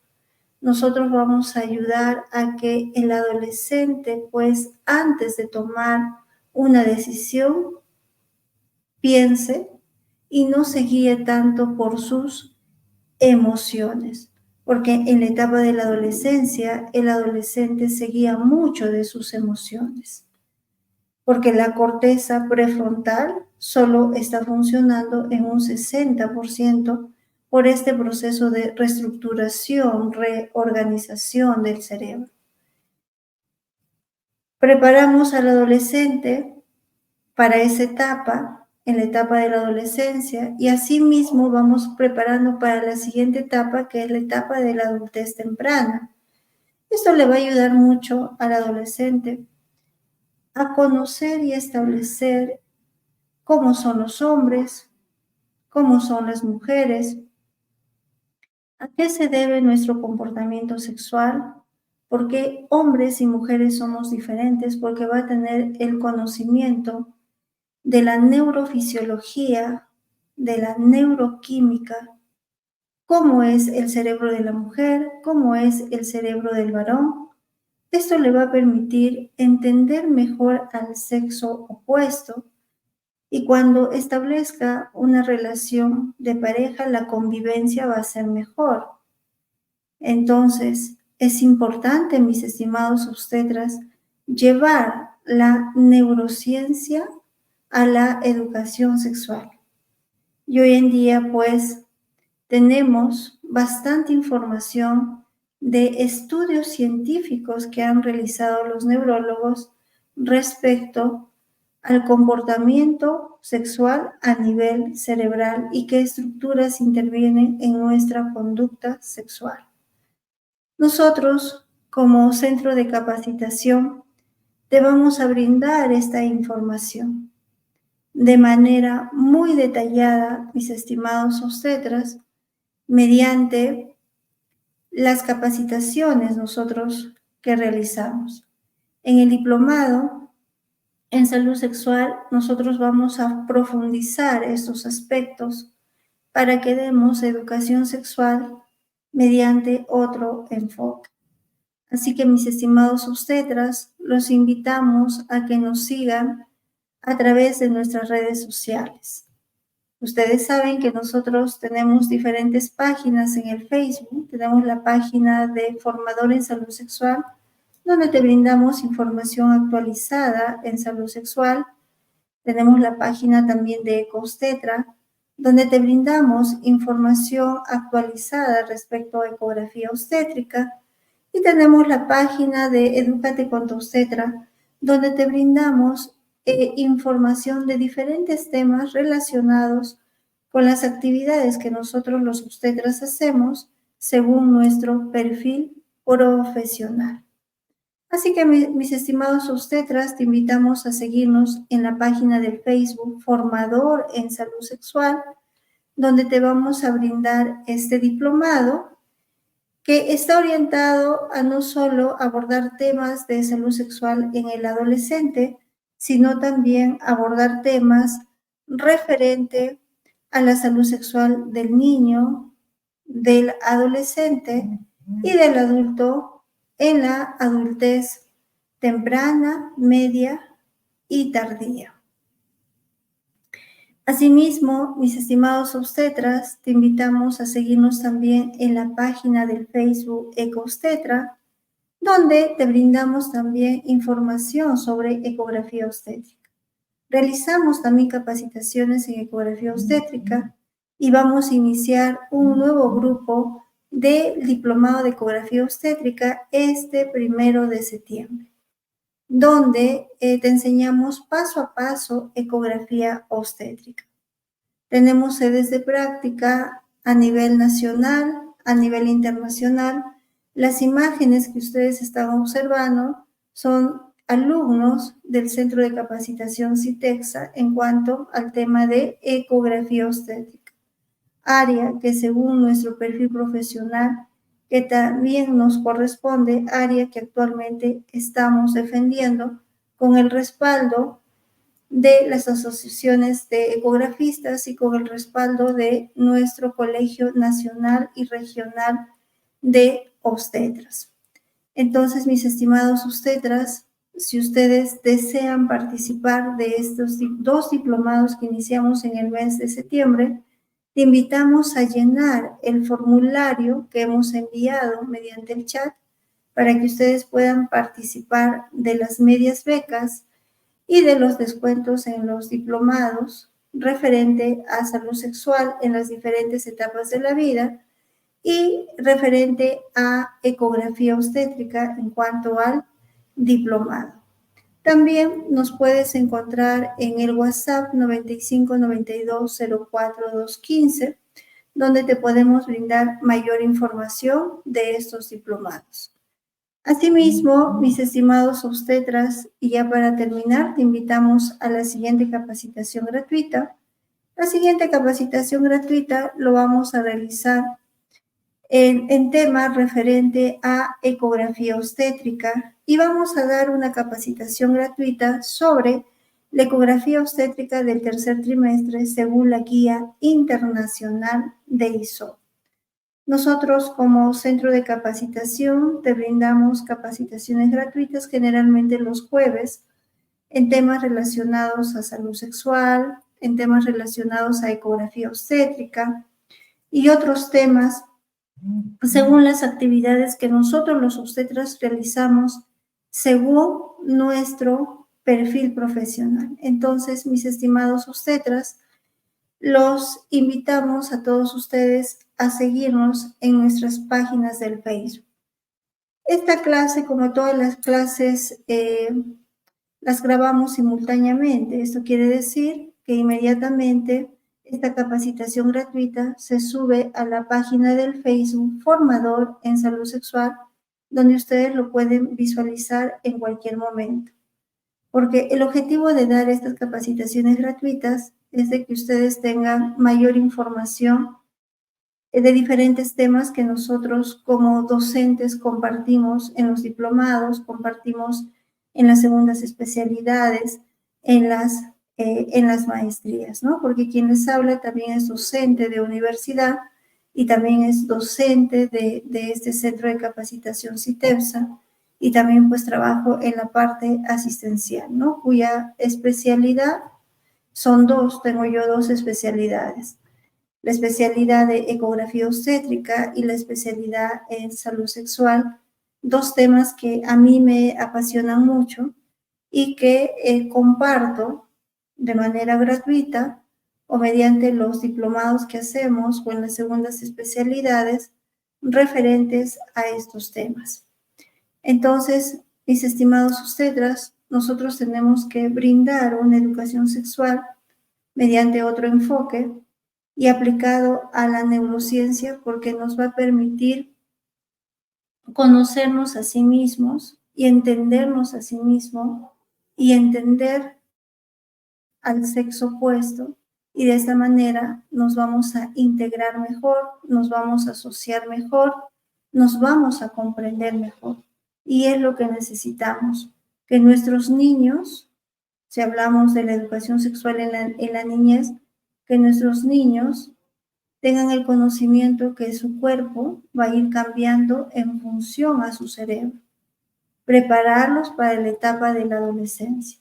nosotros vamos a ayudar a que el adolescente, pues antes de tomar una decisión, piense y no se guíe tanto por sus emociones, porque en la etapa de la adolescencia, el adolescente se guía mucho de sus emociones, porque la corteza prefrontal solo está funcionando en un 60% por este proceso de reestructuración, reorganización del cerebro. Preparamos al adolescente para esa etapa, en la etapa de la adolescencia, y asimismo vamos preparando para la siguiente etapa, que es la etapa de la adultez temprana. Esto le va a ayudar mucho al adolescente a conocer y establecer cómo son los hombres, cómo son las mujeres, a qué se debe nuestro comportamiento sexual, porque hombres y mujeres somos diferentes, porque va a tener el conocimiento de la neurofisiología, de la neuroquímica, cómo es el cerebro de la mujer, cómo es el cerebro del varón. Esto le va a permitir entender mejor al sexo opuesto y cuando establezca una relación de pareja, la convivencia va a ser mejor. Entonces, es importante, mis estimados obstetras, llevar la neurociencia a la educación sexual. Y hoy en día, pues, tenemos bastante información de estudios científicos que han realizado los neurólogos respecto al comportamiento sexual a nivel cerebral y qué estructuras intervienen en nuestra conducta sexual. Nosotros, como centro de capacitación, te vamos a brindar esta información de manera muy detallada, mis estimados obstetras, mediante las capacitaciones nosotros que realizamos. En el diplomado en salud sexual, nosotros vamos a profundizar estos aspectos para que demos educación sexual mediante otro enfoque. Así que, mis estimados obstetras, los invitamos a que nos sigan a través de nuestras redes sociales. Ustedes saben que nosotros tenemos diferentes páginas en el Facebook. Tenemos la página de Formador en Salud Sexual, donde te brindamos información actualizada en salud sexual. Tenemos la página también de Ecostetra, donde te brindamos información actualizada respecto a ecografía obstétrica. Y tenemos la página de Edúcate con tu obstetra, donde te brindamos información de diferentes temas relacionados con las actividades que nosotros los obstetras hacemos según nuestro perfil profesional. Así que, mis estimados obstetras, te invitamos a seguirnos en la página del Facebook Formador en Salud Sexual, donde te vamos a brindar este diplomado que está orientado a no solo abordar temas de salud sexual en el adolescente, sino también abordar temas referente a la salud sexual del niño, del adolescente y del adulto en la adultez temprana, media y tardía. Asimismo, mis estimados obstetras, te invitamos a seguirnos también en la página del Facebook Ecostetra, donde te brindamos también información sobre ecografía obstétrica. Realizamos también capacitaciones en ecografía obstétrica y vamos a iniciar un nuevo grupo del diplomado de ecografía obstétrica este 1 de septiembre, donde te enseñamos paso a paso ecografía obstétrica. Tenemos sedes de práctica a nivel nacional, a nivel internacional. Las imágenes que ustedes están observando son alumnos del Centro de Capacitación CITEXA en cuanto al tema de ecografía obstétrica, área que según nuestro perfil profesional, que también nos corresponde, área que actualmente estamos defendiendo con el respaldo de las asociaciones de ecografistas y con el respaldo de nuestro Colegio Nacional y Regional de Obstetras. Entonces, mis estimados obstetras, si ustedes desean participar de estos 2 diplomados que iniciamos en el mes de septiembre, te invitamos a llenar el formulario que hemos enviado mediante el chat para que ustedes puedan participar de las medias becas y de los descuentos en los diplomados referente a salud sexual en las diferentes etapas de la vida y referente a ecografía obstétrica en cuanto al diplomado. También nos puedes encontrar en el WhatsApp 95 92 04 215, donde te podemos brindar mayor información de estos diplomados. Asimismo, mis estimados obstetras, y ya para terminar, te invitamos a la siguiente capacitación gratuita. La siguiente capacitación gratuita lo vamos a realizar en tema referente a ecografía obstétrica y vamos a dar una capacitación gratuita sobre la ecografía obstétrica del tercer trimestre según la guía internacional de ISO. Nosotros como centro de capacitación te brindamos capacitaciones gratuitas generalmente los jueves en temas relacionados a salud sexual, en temas relacionados a ecografía obstétrica y otros temas según las actividades que nosotros los obstetras realizamos según nuestro perfil profesional. Entonces, mis estimados obstetras, los invitamos a todos ustedes a seguirnos en nuestras páginas del Facebook. Esta clase, como todas las clases, las grabamos simultáneamente. Esto quiere decir que inmediatamente esta capacitación gratuita se sube a la página del Facebook Formador en Salud Sexual, donde ustedes lo pueden visualizar en cualquier momento. Porque el objetivo de dar estas capacitaciones gratuitas es de que ustedes tengan mayor información de diferentes temas que nosotros como docentes compartimos en los diplomados, compartimos en las segundas especialidades, en las maestrías, ¿no? Porque quien les habla también es docente de universidad y también es docente de este Centro de Capacitación CITEPSA, y también pues trabajo en la parte asistencial, ¿no? Cuya especialidad son dos, tengo yo dos especialidades. La especialidad de ecografía obstétrica y la especialidad en salud sexual, dos temas que a mí me apasionan mucho y que comparto de manera gratuita o mediante los diplomados que hacemos o en las segundas especialidades referentes a estos temas. Entonces, mis estimados obstetras, nosotros tenemos que brindar una educación sexual mediante otro enfoque y aplicado a la neurociencia, porque nos va a permitir conocernos a sí mismos y entendernos a sí mismos y entender al sexo opuesto, y de esta manera nos vamos a integrar mejor, nos vamos a asociar mejor, nos vamos a comprender mejor. Y es lo que necesitamos, que nuestros niños, si hablamos de la educación sexual en la niñez, que nuestros niños tengan el conocimiento que su cuerpo va a ir cambiando en función a su cerebro, prepararlos para la etapa de la adolescencia.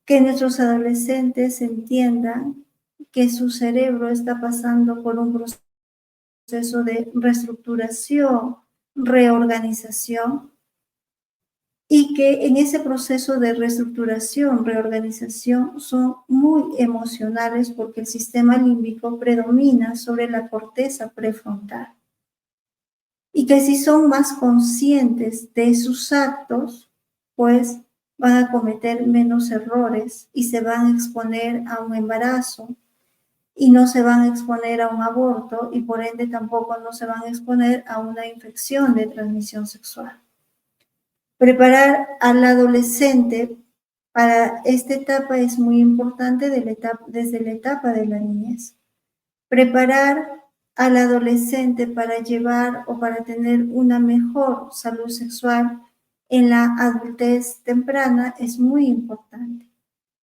Que nuestros adolescentes entiendan que su cerebro está pasando por un proceso de reestructuración, reorganización, y que en ese proceso de reestructuración, reorganización, son muy emocionales porque el sistema límbico predomina sobre la corteza prefrontal. Y que si son más conscientes de sus actos, pues van a cometer menos errores y se van a exponer a un embarazo y no se van a exponer a un aborto y por ende tampoco no se van a exponer a una infección de transmisión sexual. Preparar al adolescente para esta etapa es muy importante desde la etapa de la niñez. Preparar al adolescente para llevar o para tener una mejor salud sexual en la adultez temprana es muy importante,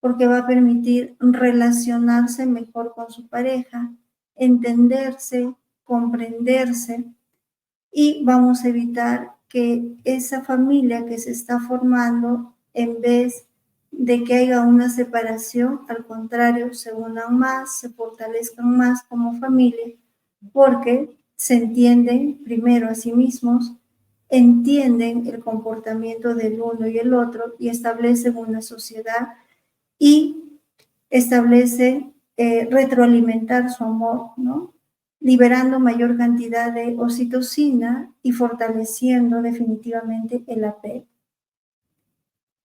porque va a permitir relacionarse mejor con su pareja, entenderse, comprenderse, y vamos a evitar que esa familia que se está formando, en vez de que haya una separación, al contrario, se unan más, se fortalezcan más como familia, porque se entienden primero a sí mismos, entienden el comportamiento del uno y el otro y establecen una sociedad y establecen retroalimentar su amor, ¿no? Liberando mayor cantidad de oxitocina y fortaleciendo definitivamente el apego.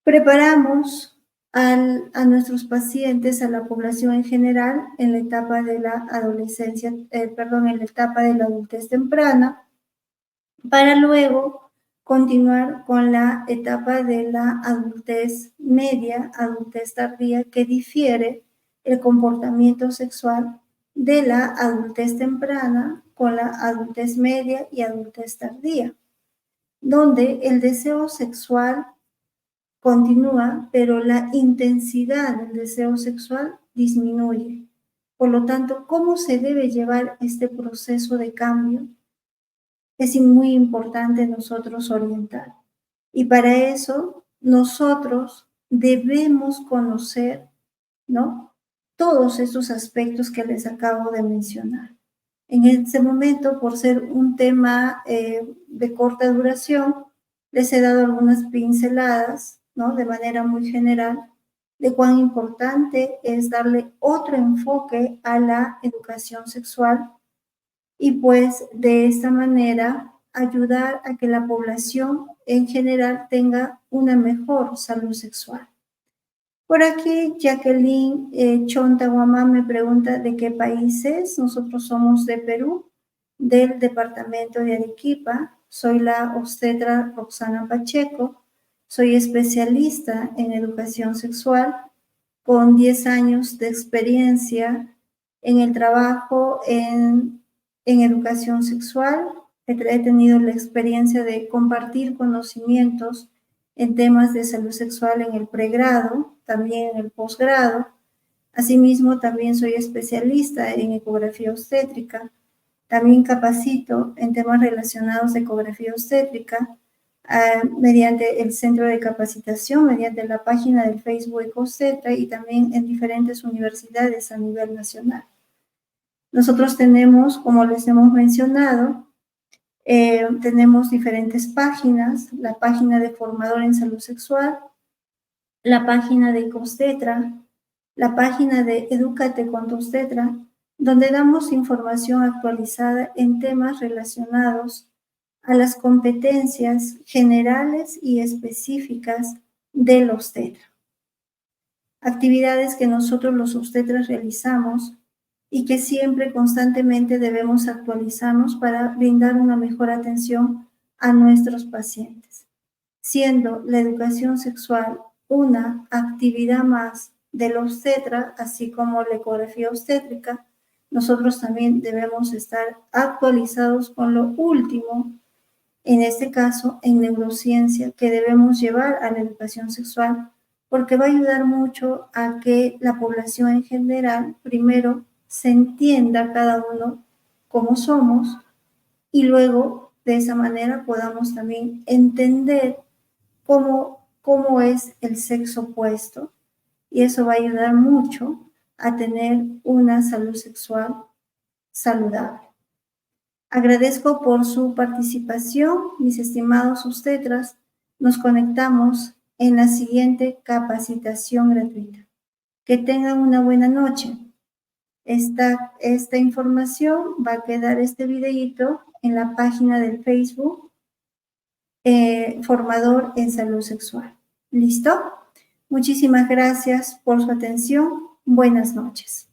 Preparamos a nuestros pacientes, a la población en general, en la etapa de la adolescencia, en la etapa de la adultez temprana, para luego continuar con la etapa de la adultez media, adultez tardía, que difiere el comportamiento sexual de la adultez temprana con la adultez media y adultez tardía, donde el deseo sexual continúa, pero la intensidad del deseo sexual disminuye. Por lo tanto, ¿cómo se debe llevar este proceso de cambio? Es muy importante nosotros orientar. Y para eso nosotros debemos conocer, ¿no?, todos estos aspectos que les acabo de mencionar. En este momento, por ser un tema de corta duración, les he dado algunas pinceladas, ¿no?, de manera muy general, de cuán importante es darle otro enfoque a la educación sexual y pues de esta manera ayudar a que la población en general tenga una mejor salud sexual. Por aquí, Jacqueline Chontahuamá me pregunta de qué países. Nosotros somos de Perú, del departamento de Arequipa. Soy la obstetra Roxana Pacheco. Soy especialista en educación sexual con 10 años de experiencia en el trabajo en educación sexual. He tenido la experiencia de compartir conocimientos en temas de salud sexual en el pregrado, también en el posgrado. Asimismo, también soy especialista en ecografía obstétrica. También capacito en temas relacionados de ecografía obstétrica mediante el centro de capacitación, mediante la página del Facebook Ecostetra y también en diferentes universidades a nivel nacional. Nosotros tenemos, como les hemos mencionado, tenemos diferentes páginas, la página de Formador en Salud Sexual, la página de Ecostetra, la página de Edúcate con tu Obstetra, donde damos información actualizada en temas relacionados a las competencias generales y específicas del obstetra. Actividades que nosotros los obstetras realizamos y que siempre constantemente debemos actualizarnos para brindar una mejor atención a nuestros pacientes, siendo la educación sexual una actividad más del obstetra, así como la ecografía obstétrica. Nosotros también debemos estar actualizados con lo último, en este caso en neurociencia, que debemos llevar a la educación sexual, porque va a ayudar mucho a que la población en general, primero, se entienda cada uno cómo somos y luego de esa manera podamos también entender cómo es el sexo opuesto, y eso va a ayudar mucho a tener una salud sexual saludable. Agradezco por su participación, mis estimados obstetras. Nos conectamos en la siguiente capacitación gratuita. Que tengan una buena noche. Esta información va a quedar, este videíto, en la página del Facebook Formador en Salud Sexual. ¿Listo? Muchísimas gracias por su atención. Buenas noches.